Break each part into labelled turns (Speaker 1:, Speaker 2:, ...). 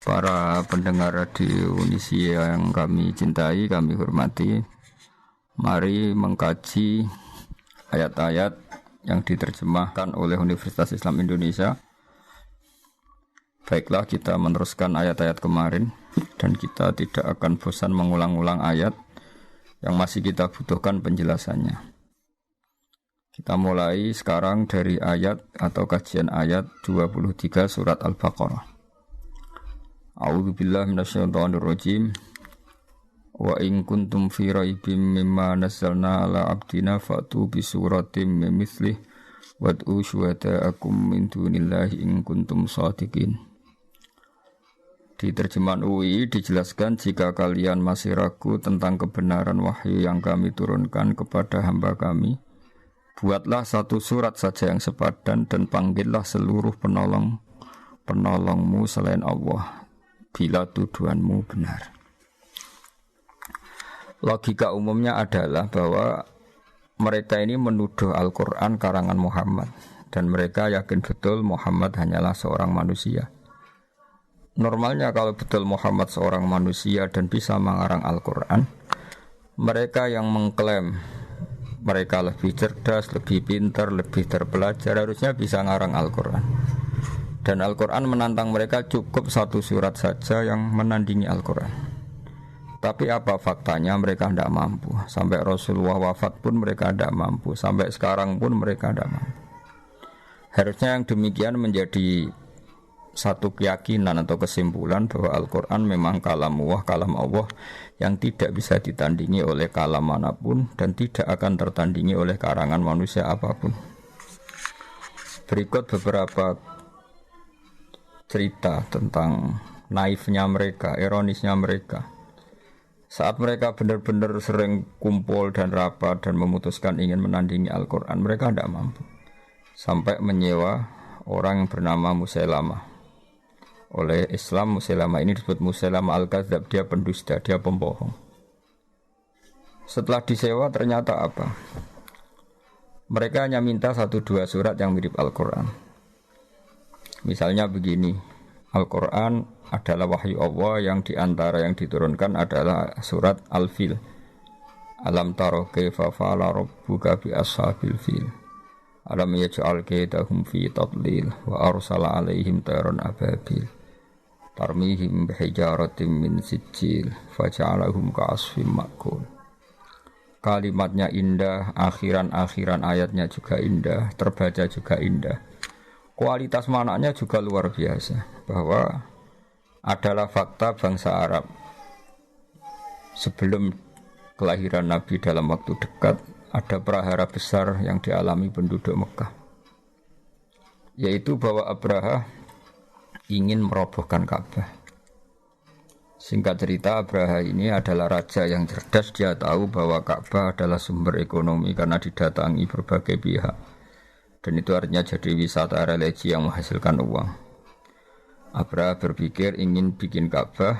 Speaker 1: Para pendengar radio Indonesia yang kami cintai, kami hormati, mari mengkaji ayat-ayat yang diterjemahkan oleh Universitas Islam Indonesia. Baiklah, kita meneruskan ayat-ayat kemarin dan kita tidak akan bosan mengulang-ulang ayat yang masih kita butuhkan penjelasannya. Kita mulai sekarang dari ayat atau kajian ayat 23 surat Al-Baqarah. A'udzu billahi minasyaitonir rajim. Wa in kuntum fi raibim mimma nazzalna ala abdina fa'tu bi suratim min mithlih wad'u syuhada'akum min dunillahi in kuntum shadiqin. Di terjemahan UI dijelaskan, jika kalian masih ragu tentang kebenaran wahyu yang kami turunkan kepada hamba kami, buatlah satu surat saja yang sepadan dan panggillah seluruh penolongmu selain Allah bila tuduhanmu benar. Logika umumnya adalah bahwa mereka ini menuduh Al-Quran karangan Muhammad dan mereka yakin betul Muhammad hanyalah seorang manusia. Normalnya kalau betul Muhammad seorang manusia dan bisa mengarang Al-Quran, mereka yang mengklaim mereka lebih cerdas, lebih pintar, lebih terpelajar harusnya bisa ngarang Al-Quran. Dan Al-Quran menantang mereka cukup satu surat saja yang menandingi Al-Quran. Tapi apa faktanya? Mereka tidak mampu. Sampai Rasulullah wafat pun mereka tidak mampu. Sampai sekarang pun mereka tidak mampu. Harusnya yang demikian menjadi satu keyakinan atau kesimpulan bahwa Al-Quran memang kalam Allah yang tidak bisa ditandingi oleh kalam manapun dan tidak akan tertandingi oleh karangan manusia apapun. Berikut beberapa cerita tentang naifnya mereka, ironisnya mereka. Saat mereka benar-benar sering kumpul dan rapat dan memutuskan ingin menandingi Al-Quran, mereka tidak mampu. Sampai menyewa orang yang bernama Musailamah. Oleh Islam, Musailamah ini disebut Musailamah Al-Kadzab, dia pendusta, dia pembohong. Setelah disewa ternyata apa? Mereka hanya minta 1-2 surat yang mirip Al-Quran. Misalnya begini, Al-Quran adalah wahyu Allah yang diantara yang diturunkan adalah surat Al-Fil. Alam taro kaifa fa'ala rabbuka bi ashabil fil. Alam yaj'al kaidahum fi tadlil wa arsala 'alaihim tayran ababil. Tarmihim bihijaratin min sijil faja'alahum ka'asfim ma'kul. Kalimatnya indah, akhiran ayatnya juga indah, terbaca juga indah. Kualitas manaknya juga luar biasa, bahwa adalah fakta bangsa Arab sebelum kelahiran Nabi dalam waktu dekat ada prahara besar yang dialami penduduk Mekah, yaitu bahwa Abraha ingin merobohkan Ka'bah. Singkat cerita, Abraha ini adalah raja yang cerdas. Dia tahu bahwa Ka'bah adalah sumber ekonomi karena didatangi berbagai pihak. Dan itu artinya jadi wisata religi yang menghasilkan uang. Abraha berpikir ingin bikin Ka'bah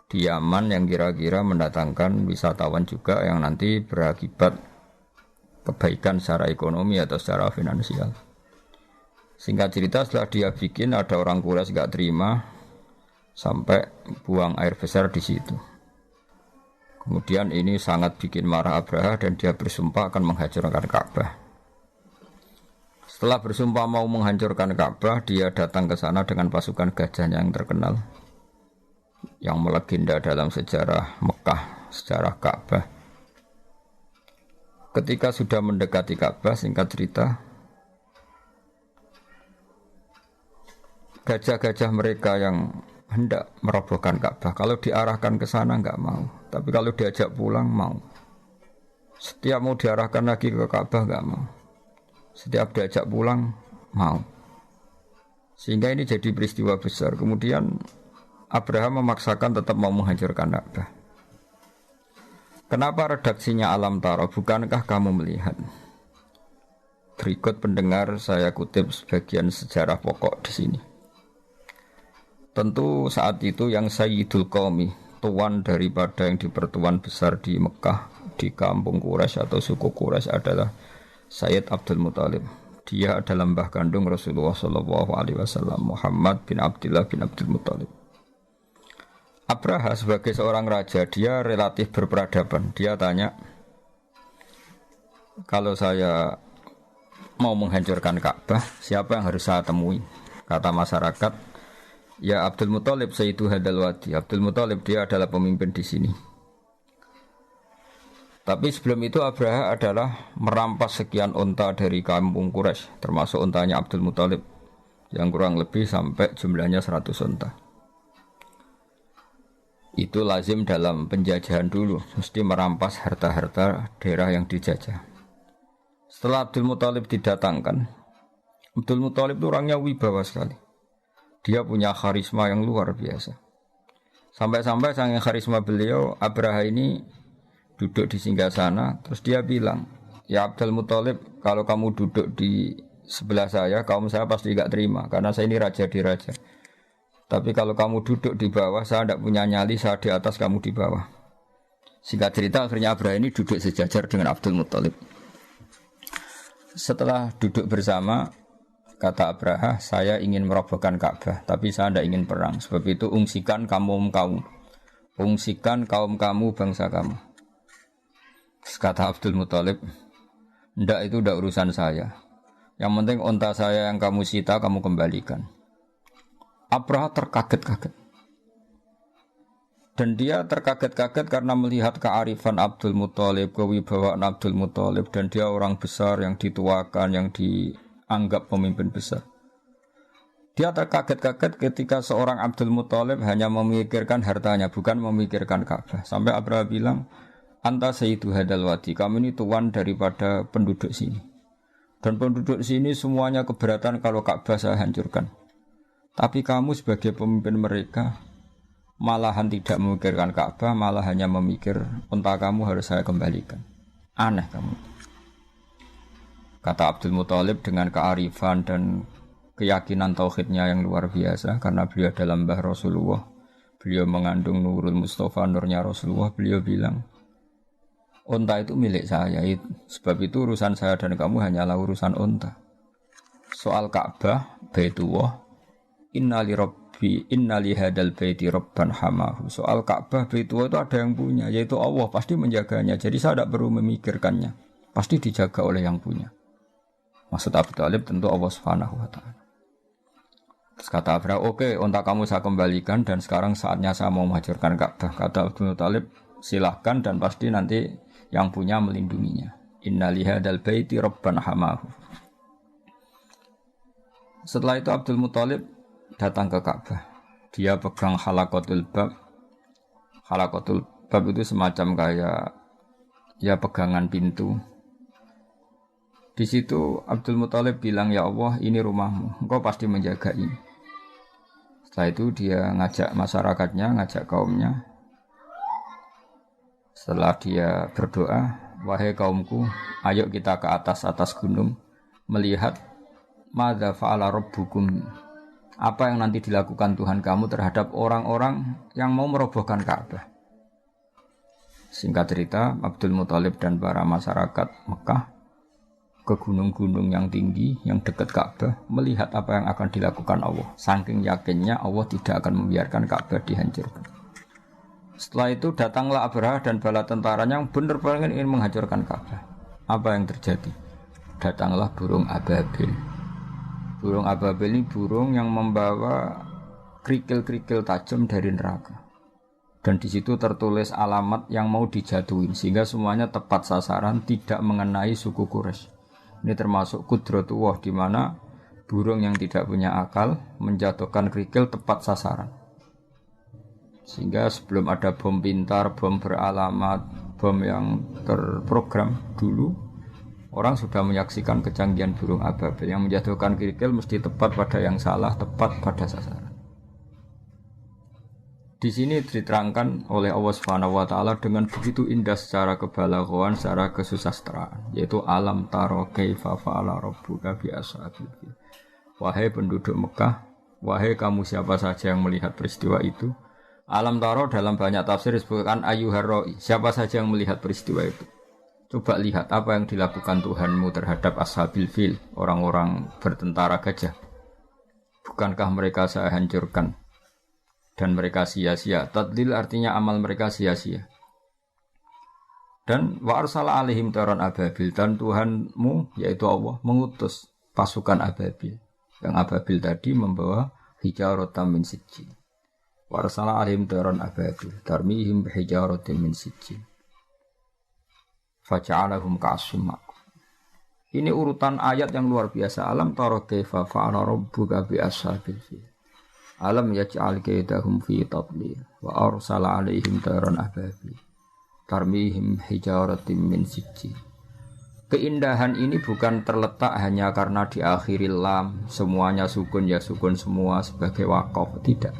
Speaker 1: di Yaman yang kira-kira mendatangkan wisatawan juga yang nanti berakibat kebaikan secara ekonomi atau secara finansial. Singkat cerita, setelah dia bikin, ada orang Quraisy gak terima sampai buang air besar di situ. Kemudian ini sangat bikin marah Abraha dan dia bersumpah akan menghancurkan Ka'bah. Setelah bersumpah mau menghancurkan Ka'bah, dia datang ke sana dengan pasukan gajahnya yang terkenal, yang melegenda dalam sejarah Mekah, sejarah Ka'bah. Ketika sudah mendekati Ka'bah, singkat cerita, gajah-gajah mereka yang hendak merobohkan Ka'bah, kalau diarahkan ke sana enggak mau, tapi kalau diajak pulang mau. Setiap mau diarahkan lagi ke Ka'bah enggak mau. Setiap diajak pulang mau. Sehingga ini jadi peristiwa besar. Kemudian Abraham memaksakan tetap mau menghancurkan Ka'bah. Kenapa redaksinya alam taro? Bukankah kamu melihat? Berikut pendengar saya kutip sebagian sejarah pokok di sini. Tentu saat itu yang Sayyidul Qaumi, tuan daripada yang dipertuan besar di Mekah, di kampung Quraisy atau suku Quraisy adalah Sayyid Abdul Muthalib. Dia adalah mbah kandung Rasulullah SAW, Muhammad bin Abdullah bin Abdul Muthalib. Abraha sebagai seorang raja, dia relatif berperadaban. Dia tanya, kalau saya mau menghancurkan Ka'bah, siapa yang harus saya temui? Kata masyarakat, ya Abdul Muthalib Sayyidu Hadal Wadi. Abdul Muthalib dia adalah pemimpin di sini. Tapi sebelum itu Abraha adalah merampas sekian unta dari kampung Quraisy, termasuk untanya Abdul Muthalib yang kurang lebih sampai jumlahnya 100 unta. Itu lazim dalam penjajahan dulu, mesti merampas harta-harta daerah yang dijajah. Setelah Abdul Muthalib didatangkan, Abdul Muthalib itu orangnya wibawa sekali. Dia punya karisma yang luar biasa. Sampai-sampai saking karisma beliau, Abraha ini duduk di singgasana, terus dia bilang, ya Abdul Muthalib, kalau kamu duduk di sebelah saya, kaum saya pasti gak terima, karena saya ini raja di raja. Tapi kalau kamu duduk di bawah, saya tidak punya nyali, saya di atas, kamu di bawah. Singkat cerita, akhirnya Abraha ini duduk sejajar dengan Abdul Muthalib. Setelah duduk bersama, kata Abraha, saya ingin merobohkan Ka'bah, tapi saya tidak ingin perang. Sebab itu ungsikan kaum kamu, ungsikan kaum kamu, bangsa kamu. Kata Abdul Muthalib, ndak itu ndak urusan saya. Yang penting unta saya yang kamu sita, kamu kembalikan. Abraha terkaget-kaget. Dan dia terkaget-kaget karena melihat kearifan Abdul Muthalib, kewibawaan Abdul Muthalib, dan dia orang besar yang dituakan, yang dianggap pemimpin besar. Dia terkaget-kaget ketika seorang Abdul Muthalib hanya memikirkan hartanya, bukan memikirkan Ka'bah. Sampai Abraha bilang, anta sayyidu hadal wadi, kamu ini tuan daripada penduduk sini. Dan penduduk sini semuanya keberatan kalau Ka'bah saya hancurkan. Tapi kamu sebagai pemimpin mereka malahan tidak memikirkan Ka'bah, malah hanya memikir unta kamu harus saya kembalikan. Aneh kamu. Kata Abdul Muthalib dengan kearifan dan keyakinan tauhidnya yang luar biasa, karena beliau adalah mbah Rasulullah, beliau mengandung Nurul Mustafa, nurnya Rasulullah. Beliau bilang, unta itu milik saya, sebab itu urusan saya dan kamu hanyalah urusan unta. Soal Ka'bah, Baitullah, innali rabbi innali hadal baiti rabban hamahu. Soal Ka'bah, Baitullah itu ada yang punya, yaitu Allah, pasti menjaganya. Jadi saya tidak perlu memikirkannya, pasti dijaga oleh yang punya. Maksud Abu Thalib tentu Allah Subhanahu wa taala. Terus kata Abraha, oke, unta kamu saya kembalikan dan sekarang saatnya saya mau menghancurkan Ka'bah. Kata Abu Thalib, silahkan dan pasti nanti yang punya melindunginya. Innali hadal baiti rabban hamahu. Setelah itu Abdul Muthalib datang ke Ka'bah. Dia pegang halaqatul bab. Halaqatul bab itu semacam kayak ya pegangan pintu. Di situ Abdul Muthalib bilang, ya Allah, ini rumahmu, engkau pasti menjaga ini. Setelah itu dia ngajak masyarakatnya, ngajak kaumnya. Setelah dia berdoa, wahai kaumku, ayo kita ke atas gunung melihat madza fa'ala rabbukum, apa yang nanti dilakukan Tuhan kamu terhadap orang-orang yang mau merobohkan Ka'bah. Singkat cerita, Abdul Muthalib dan para masyarakat Mekah ke gunung-gunung yang tinggi, yang dekat Ka'bah, melihat apa yang akan dilakukan Allah. Saking yakinnya Allah tidak akan membiarkan Ka'bah dihancurkan. Setelah itu datanglah Abraha dan bala tentaranya yang benar-benar ingin menghancurkan Ka'bah. Apa yang terjadi? Datanglah burung ababil. Burung ababil ini burung yang membawa kerikil-kerikil tajam dari neraka. Dan di situ tertulis alamat yang mau dijatuhin, sehingga semuanya tepat sasaran, tidak mengenai suku Quraisy. Ini termasuk kudratullah, di mana burung yang tidak punya akal menjatuhkan kerikil tepat sasaran. Sehingga sebelum ada bom pintar, bom beralamat, bom yang terprogram dulu, orang sudah menyaksikan kecanggihan burung ababil yang menjatuhkan kerikil mesti tepat pada yang salah, tepat pada sasaran. Di sini diterangkan oleh Allah Subhanahu wa taala dengan begitu indah secara kebalaghaan, secara kesusastraan, yaitu alam taro kaifa fa'ala rabbuka bi ashabil fil. Wahai penduduk Mekah, wahai kamu siapa saja yang melihat peristiwa itu. Alam taro dalam banyak tafsir disebutkan ayyuhar ra'i, siapa saja yang melihat peristiwa itu. Coba lihat apa yang dilakukan Tuhanmu terhadap ashabil fil, orang-orang bertentara gajah. Bukankah mereka saya hancurkan? dan mereka sia-sia. Tadlil artinya amal mereka sia-sia. Dan wa arsala alaihim tayran ababil, dan Tuhanmu yaitu Allah mengutus pasukan ababil. Yang ababil tadi membawa hijaratan min sijil. Wa arsala alaihim tayran ababil tarmihim bihijaratin min sijil. Faja'alahum ka'asfin ma'kul. Ini urutan ayat yang luar biasa. Alam tara kaifa fa'ala rabbuka bi ashabil fil. Alam yaj'al kaidahum fi tadlil wa arsala alaihim tayran ababil tarmihim hijaratin min sijil. Keindahan ini bukan terletak hanya karena diakhiri lam, semuanya sukun ya sukun semua sebagai waqaf, tidak.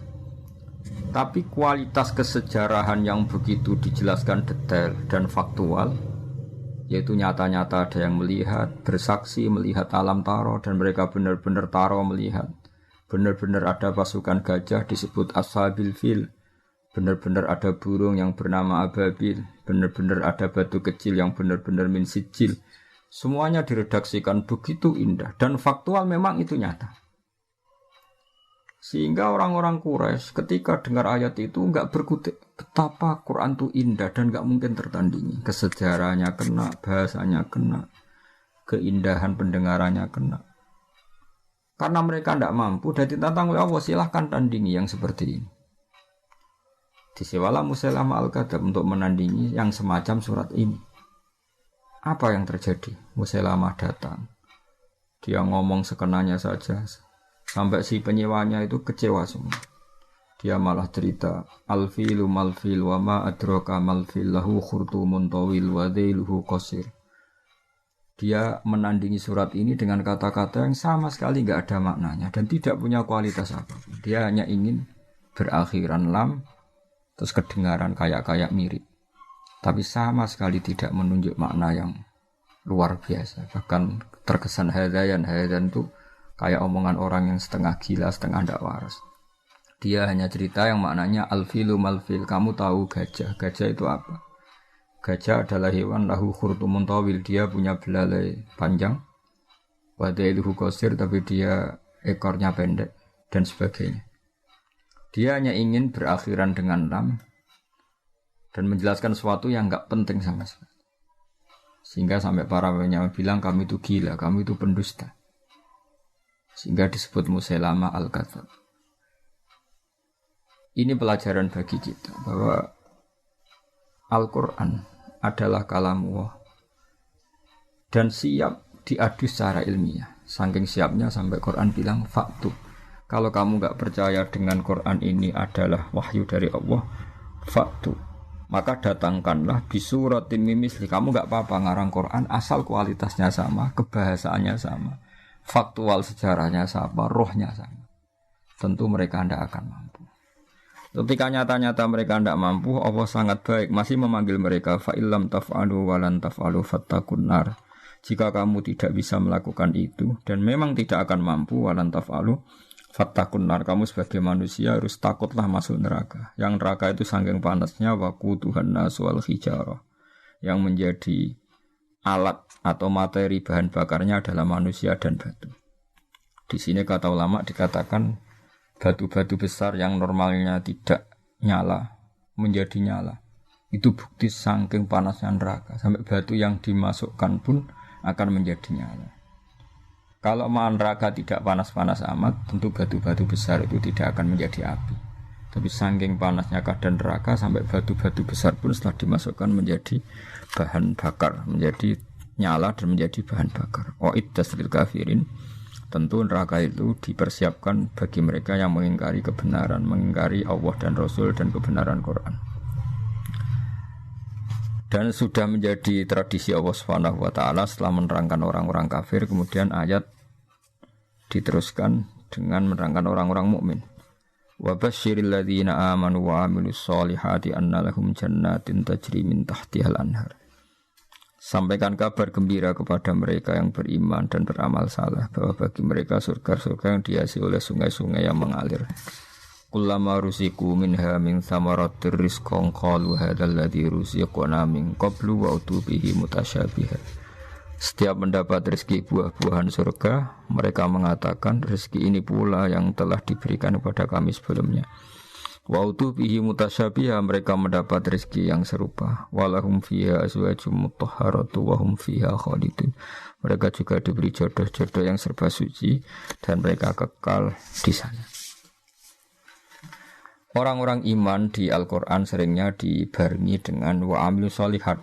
Speaker 1: Tapi kualitas kesejarahan yang begitu dijelaskan detail dan faktual, yaitu nyata-nyata ada yang melihat, bersaksi melihat alam taro, dan mereka benar-benar taro melihat. Benar-benar ada pasukan gajah disebut ashabil fil. Benar-benar ada burung yang bernama ababil. Benar-benar ada batu kecil yang benar-benar min sijil. Semuanya diredaksikan begitu indah. Dan faktual memang itu nyata. Sehingga orang-orang Quraisy ketika dengar ayat itu enggak berkutik. Betapa Quran itu indah dan enggak mungkin tertandingi. Kesejarahnya kena, bahasanya kena. Keindahan pendengarannya kena. Karena mereka tidak mampu, dan ditantang oleh Allah, silahkan tandingi yang seperti ini. Disewalah Musailamah Al-Kadzab untuk menandingi yang semacam surat ini. Apa yang terjadi? Musailamah datang. Dia ngomong sekenanya saja. Sampai si penyewanya itu kecewa semua. Dia malah cerita, Al-filu mal-fil wa ma adroka mal-fil lahu khurtumun tawil wa dhailuhu qasir. Dia menandingi surat ini dengan kata-kata yang sama sekali enggak ada maknanya dan tidak punya kualitas apapun. Dia hanya ingin berakhiran lam, terus kedengaran kayak mirip. Tapi sama sekali tidak menunjuk makna yang luar biasa. Bahkan terkesan hadayan itu kayak omongan orang yang setengah gila, setengah ndak waras. Dia hanya cerita yang maknanya al-filu mal-fil. Kamu tahu gajah. Gajah itu apa? Gajah adalah hewan lahu khurtumun tawil. Dia punya belalai panjang. Wadailuhu qasir, tapi dia ekornya pendek dan sebagainya. Dia hanya ingin berakhiran dengan lam dan menjelaskan sesuatu yang enggak penting sama sekali. Sehingga sampai para penyair bilang kami itu gila, kami itu pendusta. Sehingga disebut Musailamah Al-Kadzab. Ini pelajaran bagi kita bahwa Al-Quran adalah kalamullah dan siap diadu secara ilmiah. Saking siapnya sampai Quran bilang faktu. Kalau kamu enggak percaya dengan Quran ini adalah wahyu dari Allah, faktu, maka datangkanlah bisuratin mimisli. Kamu enggak apa-apa ngarang Quran asal kualitasnya sama, kebahasaannya sama, faktual sejarahnya sama, rohnya sama. Tentu mereka tidak akan mampu. Ketika nyata-nyata mereka tidak mampu, Allah sangat baik masih memanggil mereka fa illam taf'alu wa lan taf'alu fattaqun nar. Jika kamu tidak bisa melakukan itu dan memang tidak akan mampu wa lan taf'alu fattaqun nar, kamu sebagai manusia harus takutlah masuk neraka. Yang neraka itu saking panasnya waquduhan nas wal hijarah. Yang menjadi alat atau materi bahan bakarnya adalah manusia dan batu. Di sini kata ulama dikatakan batu-batu besar yang normalnya tidak nyala menjadi nyala. Itu bukti saking panasnya neraka. Sampai batu yang dimasukkan pun akan menjadi nyala. Kalau neraka tidak panas-panas amat, tentu batu-batu besar itu tidak akan menjadi api. Tapi saking panasnya keadaan neraka sampai batu-batu besar pun setelah dimasukkan menjadi bahan bakar, menjadi nyala dan menjadi bahan bakar. Wa'iddas lil kafirin. Tentu neraka itu dipersiapkan bagi mereka yang mengingkari kebenaran, mengingkari Allah dan Rasul dan kebenaran Quran. Dan sudah menjadi tradisi Allah Subhanahu wa taala setelah menerangkan orang-orang kafir, kemudian ayat diteruskan dengan menerangkan orang-orang mukmin. Wa basyiril ladzina amanu wa amilus solihati anna lahum jannatin tajri min tahtihal anhar. Sampaikan kabar gembira kepada mereka yang beriman dan beramal saleh bahwa bagi mereka surga-surga yang dihiasi oleh sungai-sungai yang mengalir. Kullama ruziqu minha min thamaratir rizqan qalu hadzal ladzi ruziqna min qablu wa utubihi mutasyabiha. Setiap mendapat rezeki buah-buahan surga, mereka mengatakan rezeki ini pula yang telah diberikan kepada kami sebelumnya. Wa utu bihi mutasyabiha, mereka mendapat rezeki yang serupa. Walahum fiha azwajum mutahharatu wa hum fiha khalidun. Mereka juga diberi jodoh-jodoh yang serba suci dan mereka kekal di sana. Orang-orang iman di Al-Qur'an seringnya dibarengi dengan wa amilu sholihat,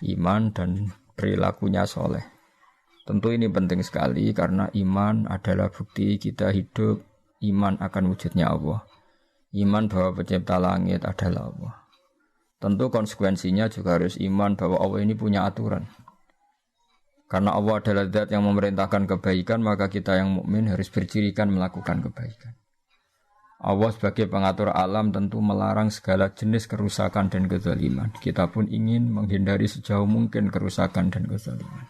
Speaker 1: iman dan perilakunya soleh. Tentu ini penting sekali karena iman adalah bukti kita hidup, iman akan wujudnya Allah. Iman bahwa pencipta langit adalah Allah. Tentu konsekuensinya juga harus iman bahwa Allah ini punya aturan. Karena Allah adalah zat yang memerintahkan kebaikan, maka kita yang mukmin harus bercirikan melakukan kebaikan. Allah sebagai pengatur alam tentu melarang segala jenis kerusakan dan kezaliman. Kita pun ingin menghindari sejauh mungkin kerusakan dan kezaliman.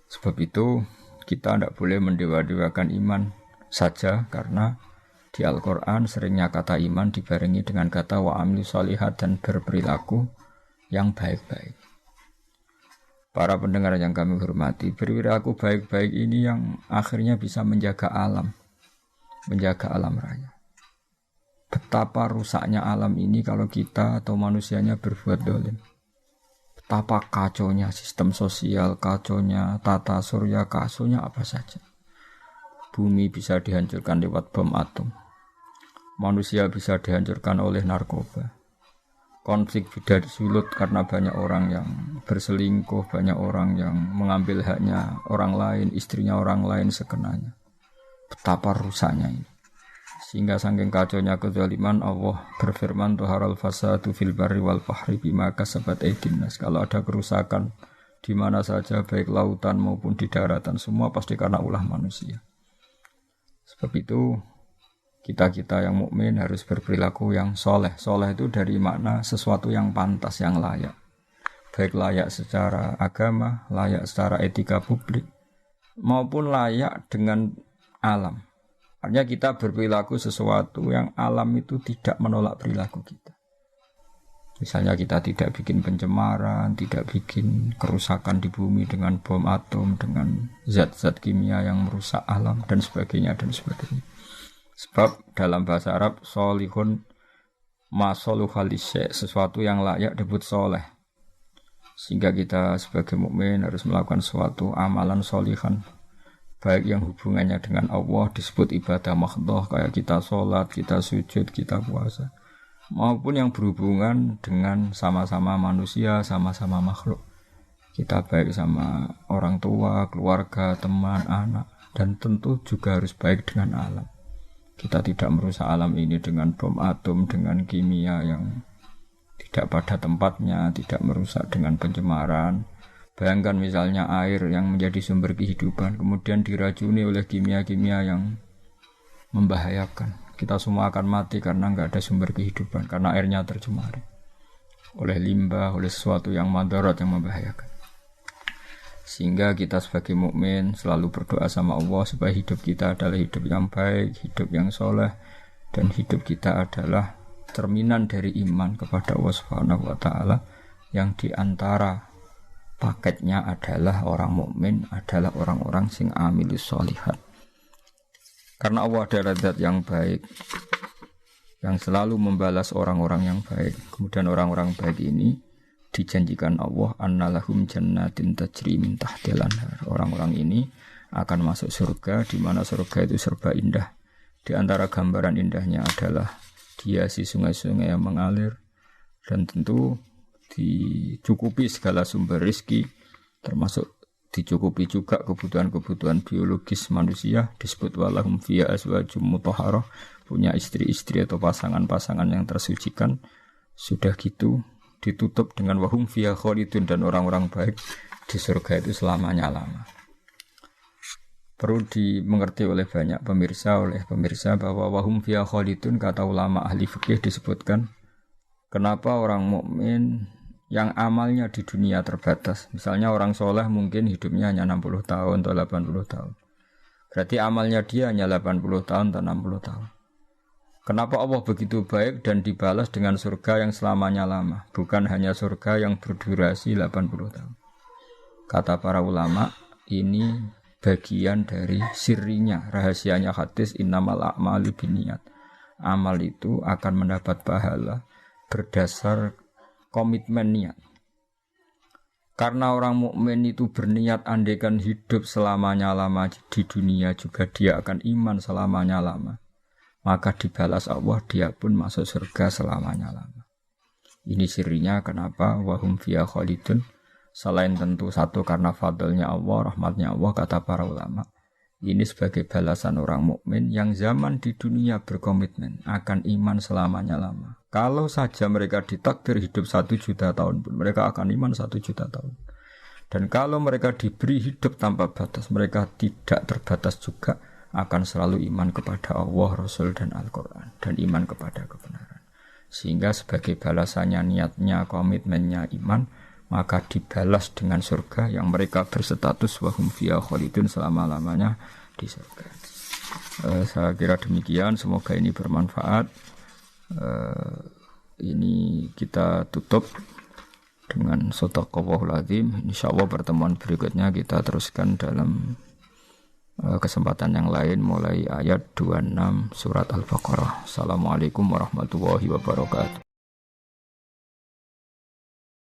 Speaker 1: Sebab itu kita tidak boleh mendewa-dewakan iman saja, karena di Al-Quran seringnya kata iman dibarengi dengan kata wa amilu sholihat dan berperilaku yang baik-baik. Para pendengar yang kami hormati, berperilaku baik-baik ini yang akhirnya bisa menjaga alam raya. Betapa rusaknya alam ini kalau kita atau manusianya berbuat dolim. Betapa kacaunya sistem sosial, kacaunya tata surya, kacaunya apa saja. Bumi bisa dihancurkan lewat bom atom. Manusia bisa dihancurkan oleh narkoba. Konflik bisa disulut karena banyak orang yang berselingkuh, banyak orang yang mengambil haknya orang lain, istrinya orang lain sekenanya. Betapa rusaknya ini. Sehingga saking kacaunya kezaliman, Allah berfirman tuharal fasadu fil barri wal bahri bima kasabat aydin nas. Kalau ada kerusakan di mana saja, baik lautan maupun di daratan, semua pasti karena ulah manusia. Sebab itu kita yang mukmin harus berperilaku yang soleh. Soleh itu dari makna sesuatu yang pantas, yang layak. Baik layak secara agama, layak secara etika publik, maupun layak dengan alam. Artinya kita berperilaku sesuatu yang alam itu tidak menolak perilaku kita. Misalnya kita tidak bikin pencemaran, tidak bikin kerusakan di bumi dengan bom atom, dengan zat-zat kimia yang merusak alam dan sebagainya dan sebagainya. Sebab dalam bahasa Arab solihun masoluhalisye, sesuatu yang layak disebut soleh. Sehingga kita sebagai mukmin harus melakukan suatu amalan solihan, baik yang hubungannya dengan Allah disebut ibadah mahdhah, kayak kita sholat, kita sujud, kita puasa, maupun yang berhubungan dengan sama-sama manusia, sama-sama makhluk. Kita baik sama orang tua, keluarga, teman, anak, dan tentu juga harus baik dengan alam. Kita tidak merusak alam ini dengan bom atom, dengan kimia yang tidak pada tempatnya, tidak merusak dengan pencemaran. Bayangkan misalnya air yang menjadi sumber kehidupan, kemudian diracuni oleh kimia-kimia yang membahayakan. Kita semua akan mati karena nggak ada sumber kehidupan, karena airnya tercemari oleh limbah, oleh sesuatu yang madarat, yang membahayakan. Sehingga kita sebagai mukmin selalu berdoa sama Allah supaya hidup kita adalah hidup yang baik, hidup yang soleh, dan hidup kita adalah cerminan dari iman kepada Allah Subhanahu wa Ta'ala, yang diantara paketnya adalah orang mukmin adalah orang-orang sing amilus sholihat. Karena Allah adalah zat yang baik, yang selalu membalas orang-orang yang baik. Kemudian orang-orang baik ini dijanjikan Allah annalahum jannatin tajri min tahtil anhar. Orang-orang ini akan masuk surga, di mana surga itu serba indah. Di antara gambaran indahnya adalah dihiasi sungai-sungai yang mengalir, dan tentu dicukupi segala sumber rezeki, termasuk dicukupi juga kebutuhan-kebutuhan biologis manusia. Disebut walahum fiha azwajum mutahharah, punya istri-istri atau pasangan-pasangan yang tersucikan. Sudah gitu ditutup dengan wahum fiha khalidun, dan orang-orang baik di surga itu selamanya lama. Perlu dimengerti oleh banyak pemirsa bahwa wahum fiha khalidun, kata ulama ahli fikih disebutkan kenapa orang mukmin yang amalnya di dunia terbatas. Misalnya orang soleh mungkin hidupnya hanya 60 tahun atau 80 tahun. Berarti amalnya dia hanya 80 tahun atau 60 tahun. Kenapa Allah begitu baik dan dibalas dengan surga yang selamanya lama, bukan hanya surga yang berdurasi 80 tahun? Kata para ulama, ini bagian dari sirinya, rahasianya hadis innamal a'malu binniyat. amal itu akan mendapat pahala berdasar komitmen niat. Karena orang mukmin itu berniat andaikan hidup selamanya-lama di dunia juga dia akan iman selamanya-lama. Maka dibalas Allah, dia pun masuk surga selamanya-lama. Ini sirinya kenapa wahum fiha khalidun. Selain tentu satu karena fadlnya Allah, rahmatnya Allah, kata para ulama. Ini sebagai balasan orang mukmin yang zaman di dunia berkomitmen akan iman selamanya-lama. Kalau saja mereka ditakdir hidup 1 juta tahun pun, mereka akan iman 1 juta tahun. Dan kalau mereka diberi hidup tanpa batas, mereka tidak terbatas juga akan selalu iman kepada Allah, Rasul, dan Al-Quran. Dan iman kepada kebenaran. Sehingga sebagai balasannya, niatnya, komitmennya iman, maka dibalas dengan surga yang mereka berstatus wahum fiha khalidun selama-lamanya di surga. Saya kira demikian, semoga ini bermanfaat. Ini kita tutup dengan shadaqallahul azim. Insyaallah pertemuan berikutnya kita teruskan dalam kesempatan yang lain mulai ayat 26 surat Al-Baqarah. Assalamualaikum warahmatullahi wabarakatuh.